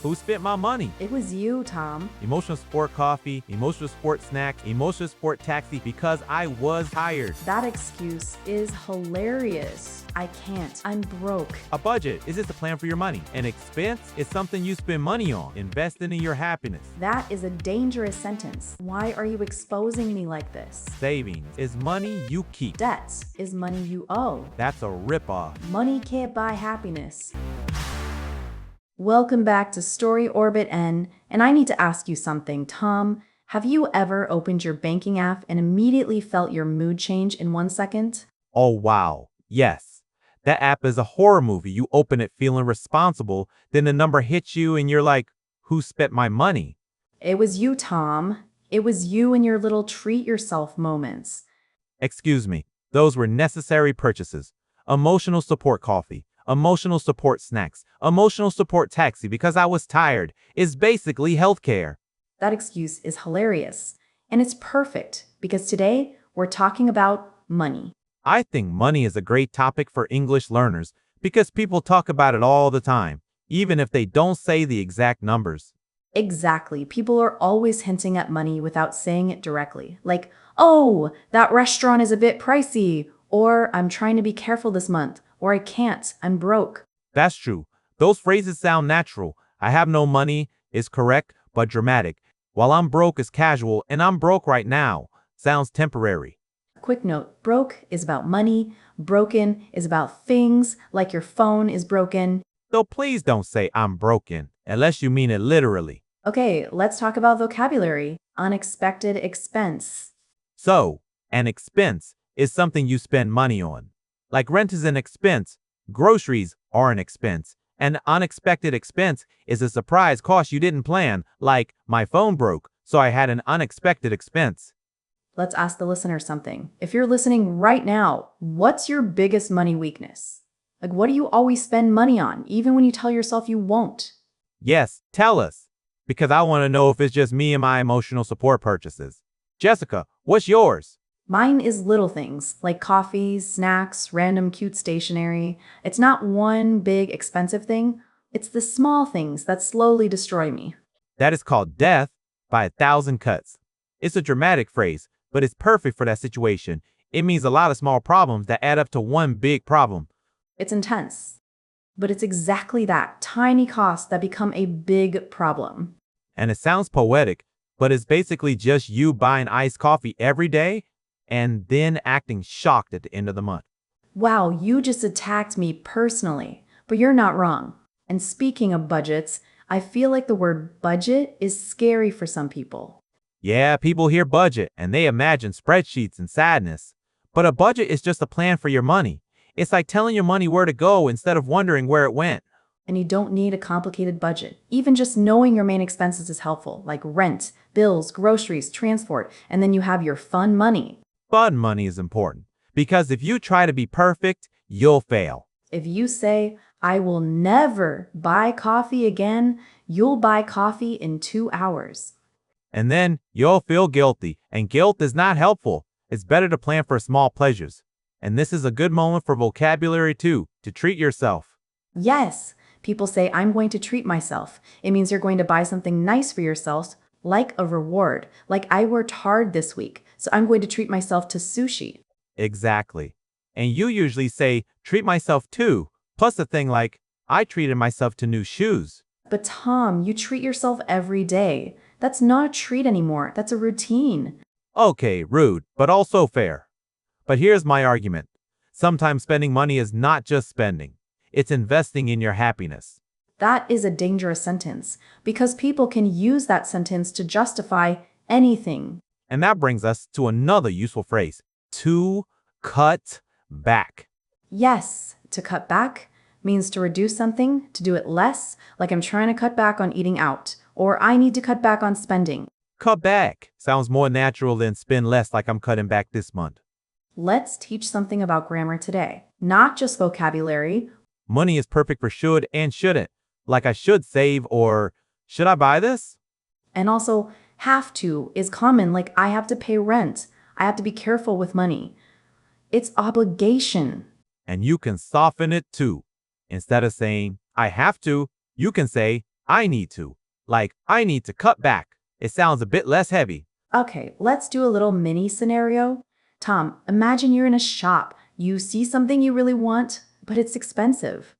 Who spent my money? It was you, Tom. Emotional support coffee, emotional support snacks, emotional support taxi because I was tired. That excuse is hilarious. I can't. I'm broke. A budget is just a plan for your money. An expense is something you spend money on, investing in your happiness. That is a dangerous sentence. Why are you exposing me like this? Savings is money you keep. Debt is money you owe. That's a ripoff. Money can't buy happiness. Welcome back to StoryOrbitEN, and I need to ask you something, Tom. Have you ever opened your banking app and immediately felt your mood change in 1 second? Oh, wow. Yes. That app is a horror movie. You open it feeling responsible, then the number hits you and you're like, who spent my money? It was you, Tom. It was you and your little treat yourself moments. Excuse me. Those were necessary purchases. Emotional support coffee, emotional support snacks, emotional support taxi because I was tired is basically healthcare. That excuse is hilarious. And it's perfect because today we're talking about money. I think money is a great topic for English learners because people talk about it all the time, even if they don't say the exact numbers. Exactly. People are always hinting at money without saying it directly. Like, oh, that restaurant is a bit pricey, or I'm trying to be careful this month, or I can't, I'm broke. That's true. Those phrases sound natural. I have no money is correct, but dramatic. While I'm broke is casual, and I'm broke right now sounds temporary. Quick note, broke is about money, broken is about things, like your phone is broken. So please don't say I'm broken, unless you mean it literally. Okay, let's talk about vocabulary. Unexpected expense. So, an expense is something you spend money on. Like rent is an expense, groceries are an expense. An unexpected expense is a surprise cost you didn't plan, like my phone broke, so I had an unexpected expense. Let's ask the listener something. If you're listening right now, what's your biggest money weakness? Like, what do you always spend money on, even when you tell yourself you won't? Yes, tell us, because I want to know if it's just me and my emotional support purchases. Jessica, what's yours? Mine is little things, like coffee, snacks, random cute stationery. It's not one big expensive thing. It's the small things that slowly destroy me. That is called death by 1,000 cuts. It's a dramatic phrase, but it's perfect for that situation. It means a lot of small problems that add up to one big problem. It's intense. But it's exactly that, tiny costs that become a big problem. And it sounds poetic, but it's basically just you buying iced coffee every day and then acting shocked at the end of the month. Wow, you just attacked me personally, but you're not wrong. And speaking of budgets, I feel like the word budget is scary for some people. Yeah, people hear budget and they imagine spreadsheets and sadness. But a budget is just a plan for your money. It's like telling your money where to go instead of wondering where it went. And you don't need a complicated budget. Even just knowing your main expenses is helpful, like rent, bills, groceries, transport, and then you have your fun money. Fun money is important because if you try to be perfect, you'll fail. If you say, I will never buy coffee again, you'll buy coffee in 2 hours. And then you'll feel guilty, and guilt is not helpful. It's better to plan for small pleasures. And this is a good moment for vocabulary too, to treat yourself. Yes, people say, I'm going to treat myself. It means you're going to buy something nice for yourself, like a reward. Like I worked hard this week, so I'm going to treat myself to sushi. Exactly. And you usually say, treat myself too, plus a thing like, I treated myself to new shoes. But Tom, you treat yourself every day. That's not a treat anymore. That's a routine. Okay, rude, but also fair. But here's my argument. Sometimes spending money is not just spending. It's investing in your happiness. That is a dangerous sentence because people can use that sentence to justify anything. And that brings us to another useful phrase, to cut back. Yes, to cut back means to reduce something, to do it less, like I'm trying to cut back on eating out, or I need to cut back on spending. Cut back sounds more natural than spend less like I'm cutting back this month. Let's teach something about grammar today, not just vocabulary. Money is perfect for should and shouldn't, like I should save or should I buy this? And also, have to is common, like I have to pay rent. I have to be careful with money. It's obligation. And you can soften it too. Instead of saying, I have to, you can say, I need to. Like, I need to cut back. It sounds a bit less heavy. Okay, let's do a little mini scenario. Tom, imagine you're in a shop. You see something you really want, but it's expensive.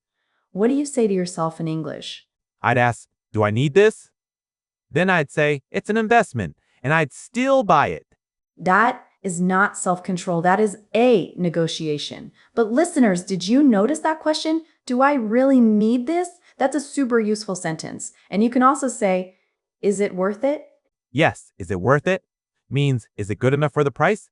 What do you say to yourself in English? I'd ask, do I need this? Then I'd say, it's an investment, and I'd still buy it. That is not self-control. That is a negotiation. But listeners, did you notice that question? Do I really need this? That's a super useful sentence. And you can also say, is it worth it? Yes, is it worth it? Means, is it good enough for the price?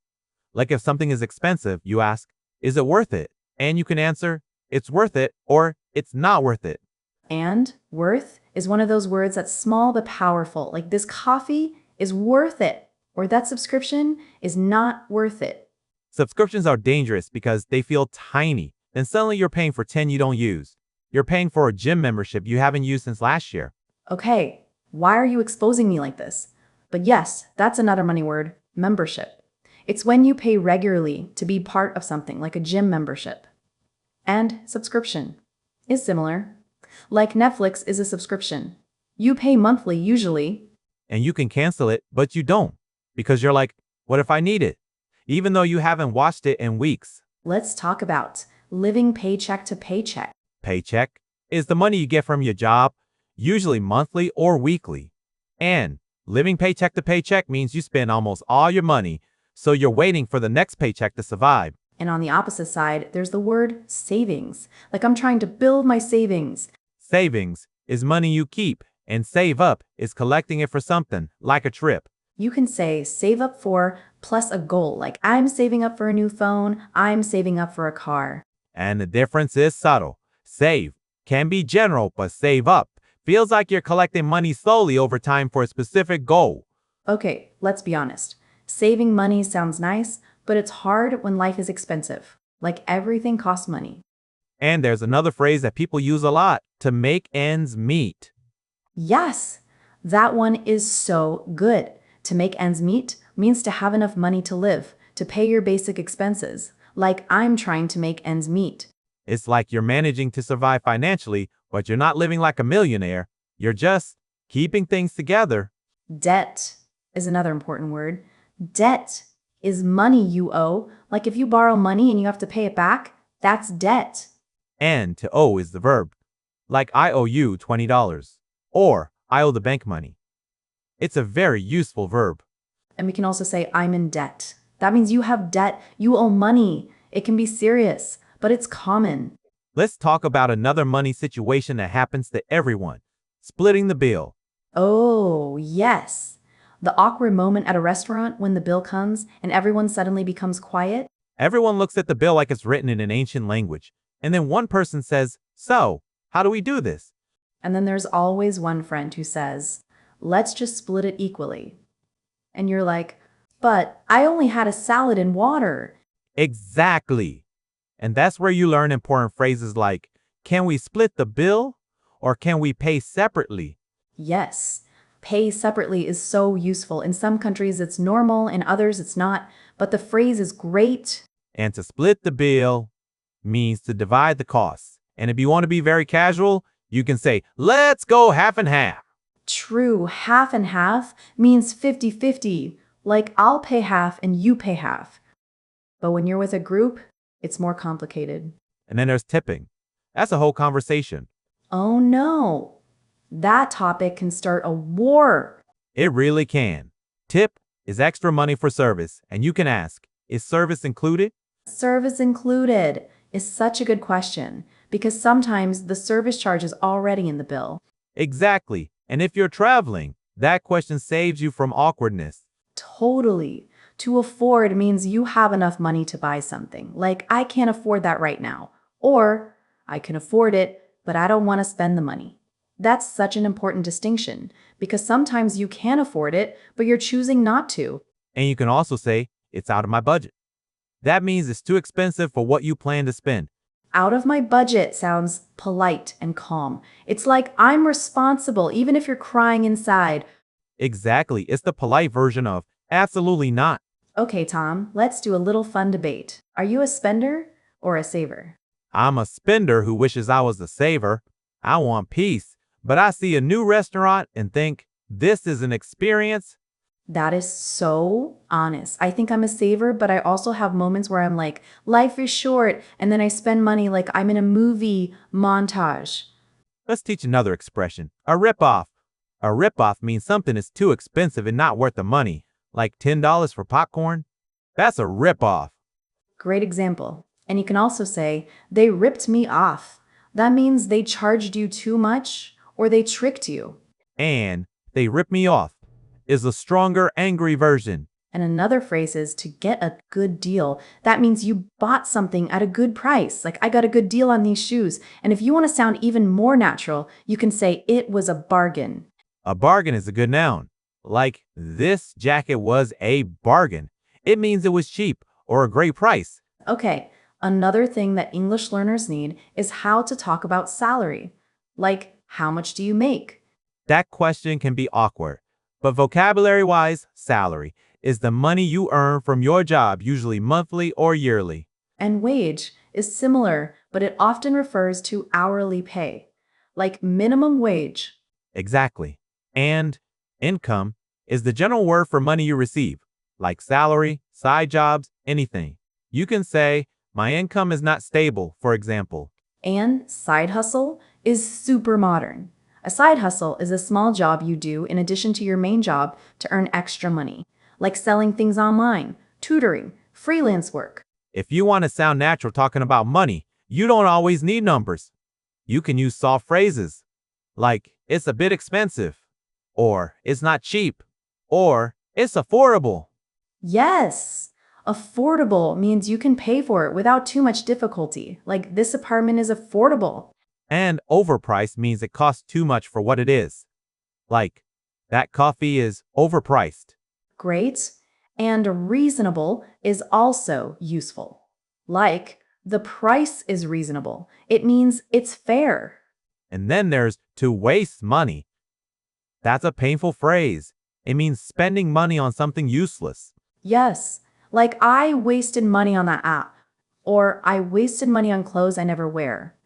Like if something is expensive, you ask, is it worth it? And you can answer, it's worth it, or it's not worth it. And worth is one of those words that's small but powerful. Like this coffee is worth it, or that subscription is not worth it. Subscriptions are dangerous because they feel tiny. Then suddenly you're paying for 10 you don't use. You're paying for a gym membership you haven't used since last year. Okay, why are you exposing me like this? But yes, that's another money word, membership. It's when you pay regularly to be part of something like a gym membership. And subscription is similar. Like Netflix is a subscription. You pay monthly usually. And you can cancel it, but you don't. Because you're like, what if I need it? Even though you haven't watched it in weeks. Let's talk about living paycheck to paycheck. Paycheck is the money you get from your job, usually monthly or weekly. And living paycheck to paycheck means you spend almost all your money, so you're waiting for the next paycheck to survive. And on the opposite side, there's the word savings. Like I'm trying to build my savings. Savings is money you keep, and save up is collecting it for something, like a trip. You can say save up for plus a goal, like I'm saving up for a new phone, I'm saving up for a car. And the difference is subtle. Save can be general, but save up feels like you're collecting money slowly over time for a specific goal. Okay, let's be honest. Saving money sounds nice, but it's hard when life is expensive. Like everything costs money. And there's another phrase that people use a lot, to make ends meet. Yes, that one is so good. To make ends meet means to have enough money to live, to pay your basic expenses. Like I'm trying to make ends meet. It's like you're managing to survive financially, but you're not living like a millionaire. You're just keeping things together. Debt is another important word. Debt is money you owe. Like if you borrow money and you have to pay it back, that's debt. And to owe is the verb. Like I owe you $20. Or I owe the bank money. It's a very useful verb. And we can also say I'm in debt. That means you have debt, you owe money. It can be serious, but it's common. Let's talk about another money situation that happens to everyone. Splitting the bill. Oh, yes. The awkward moment at a restaurant when the bill comes and everyone suddenly becomes quiet. Everyone looks at the bill like it's written in an ancient language. And then one person says, so, how do we do this? And then there's always one friend who says, let's just split it equally. And you're like, but I only had a salad and water. Exactly. And that's where you learn important phrases like, can we split the bill? Or can we pay separately? Yes, pay separately is so useful. In some countries it's normal, in others it's not. But the phrase is great. And to split the bill means to divide the costs. And if you want to be very casual, you can say, let's go half and half. True, half and half means 50-50. Like I'll pay half and you pay half. But when you're with a group, it's more complicated. And then there's tipping. That's a whole conversation. Oh no, that topic can start a war. It really can. Tip is extra money for service, and you can ask, is service included? Service included is such a good question because sometimes the service charge is already in the bill. Exactly. And if you're traveling, that question saves you from awkwardness. Totally. To afford means you have enough money to buy something. Like, I can't afford that right now. Or, I can afford it, but I don't want to spend the money. That's such an important distinction because sometimes you can afford it, but you're choosing not to. And you can also say, it's out of my budget. That means it's too expensive for what you plan to spend. Out of my budget sounds polite and calm. It's like I'm responsible even if you're crying inside. Exactly. It's the polite version of absolutely not. Okay, Tom, let's do a little fun debate. Are you a spender or a saver? I'm a spender who wishes I was a saver. I want peace, But I see a new restaurant and think, this is an experience. That is so honest. I think I'm a saver, but I also have moments where I'm like, life is short, and then I spend money like I'm in a movie montage. Let's teach another expression, a ripoff. A ripoff means something is too expensive and not worth the money, like $10 for popcorn. That's a ripoff. Great example. And you can also say, they ripped me off. That means they charged you too much or they tricked you. And they ripped me off is a stronger, angry version. And another phrase is to get a good deal. That means you bought something at a good price. Like, I got a good deal on these shoes. And if you want to sound even more natural, you can say it was a bargain. A bargain is a good noun. Like, this jacket was a bargain. It means it was cheap or a great price. Okay, another thing that English learners need is how to talk about salary. Like, how much do you make? That question can be awkward. But vocabulary-wise, salary is the money you earn from your job, usually monthly or yearly. And wage is similar, but it often refers to hourly pay, like minimum wage. Exactly. And income is the general word for money you receive, like salary, side jobs, anything. You can say, my income is not stable, for example. And side hustle is super modern. A side hustle is a small job you do in addition to your main job to earn extra money, like selling things online, tutoring, freelance work. If you want to sound natural talking about money, you don't always need numbers. You can use soft phrases like, it's a bit expensive, or it's not cheap, or it's affordable. Yes, affordable means you can pay for it without too much difficulty, like this apartment is affordable. And overpriced means it costs too much for what it is. Like, that coffee is overpriced. Great. And reasonable is also useful. Like, the price is reasonable. It means it's fair. And then there's to waste money. That's a painful phrase. It means spending money on something useless. Yes, like I wasted money on that app, or I wasted money on clothes I never wear.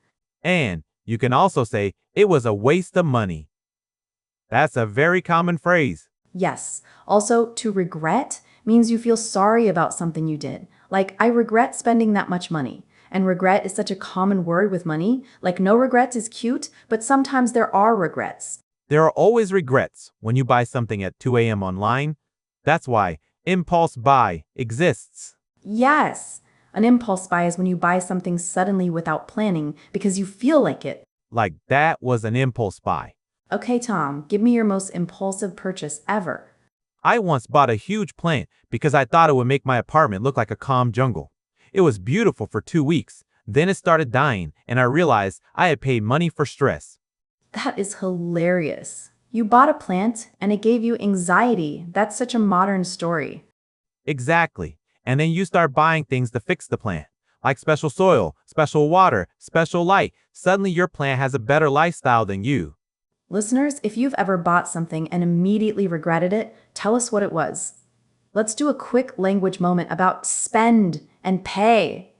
And you can also say, it was a waste of money. That's a very common phrase. Yes, also to regret means you feel sorry about something you did. Like, I regret spending that much money. And regret is such a common word with money. Like, no regrets is cute, but sometimes there are regrets. There are always regrets when you buy something at 2 a.m. online. That's why impulse buy exists. Yes, an impulse buy is when you buy something suddenly without planning because you feel like it. Like, that was an impulse buy. Okay, Tom, give me your most impulsive purchase ever. I once bought a huge plant because I thought it would make my apartment look like a calm jungle. It was beautiful for 2 weeks. Then it started dying, and I realized I had paid money for stress. That is hilarious. You bought a plant and it gave you anxiety. That's such a modern story. Exactly. And then you start buying things to fix the plant, like special soil, special water, special light. Suddenly your plant has a better lifestyle than you. Listeners, if you've ever bought something and immediately regretted it, tell us what it was. Let's do a quick language moment about spend and pay,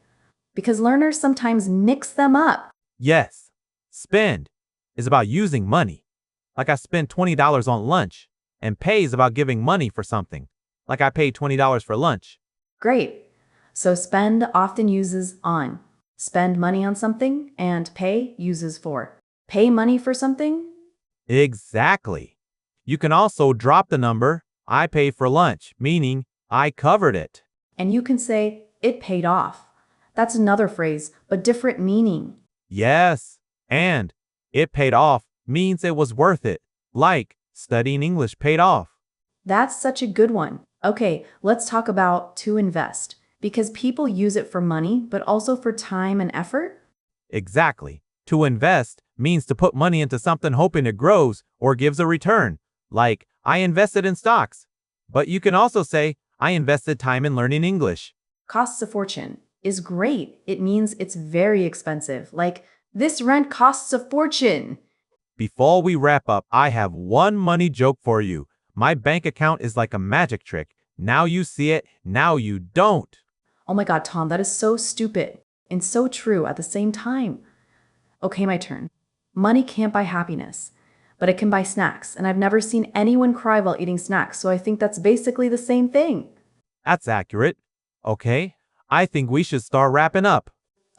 because learners sometimes mix them up. Yes, spend is about using money. Like, I spent $20 on lunch. And pay is about giving money for something. Like, I paid $20 for lunch. Great. So spend often uses on. Spend money on something, and pay uses for. Pay money for something? Exactly. You can also drop the number, I paid for lunch, meaning I covered it. And you can say, it paid off. That's another phrase, but different meaning. Yes, and it paid off means it was worth it. Like, studying English paid off. That's such a good one. Okay, let's talk about to invest, because people use it for money, but also for time and effort. Exactly. To invest means to put money into something hoping it grows or gives a return. Like, I invested in stocks. But you can also say, I invested time in learning English. Costs a fortune is great. It means it's very expensive. Like, this rent costs a fortune. Before we wrap up, I have one money joke for you. My bank account is like a magic trick. Now you see it, now you don't. Oh my God, Tom, that is so stupid and so true at the same time. Okay, my turn. Money can't buy happiness. but it can buy snacks, and I've never seen anyone cry while eating snacks, so I think that's basically the same thing. That's accurate. Okay, I think we should start wrapping up.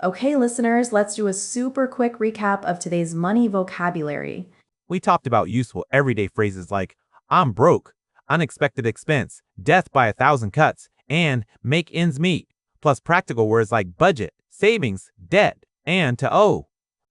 Okay, listeners, let's do a super quick recap of today's money vocabulary. We talked about useful everyday phrases like I'm broke, unexpected expense, death by 1,000 cuts, and make ends meet, plus practical words like budget, savings, debt, and to owe.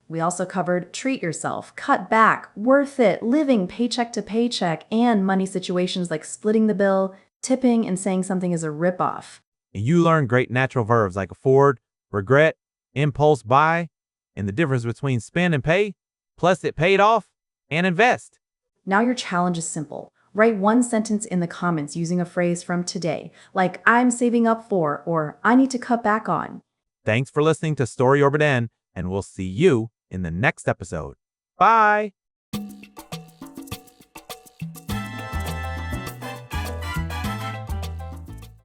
We also covered treat yourself, cut back, worth it, living paycheck to paycheck, and money situations like splitting the bill, tipping, and saying something is a ripoff. And you learn great natural verbs like afford, regret, impulse buy, and the difference between spend and pay, plus it paid off, and invest. Now your challenge is simple. Write one sentence in the comments using a phrase from today, like I'm saving up for, or I need to cut back on. Thanks for listening to StoryOrbitEN, and we'll see you in the next episode. Bye!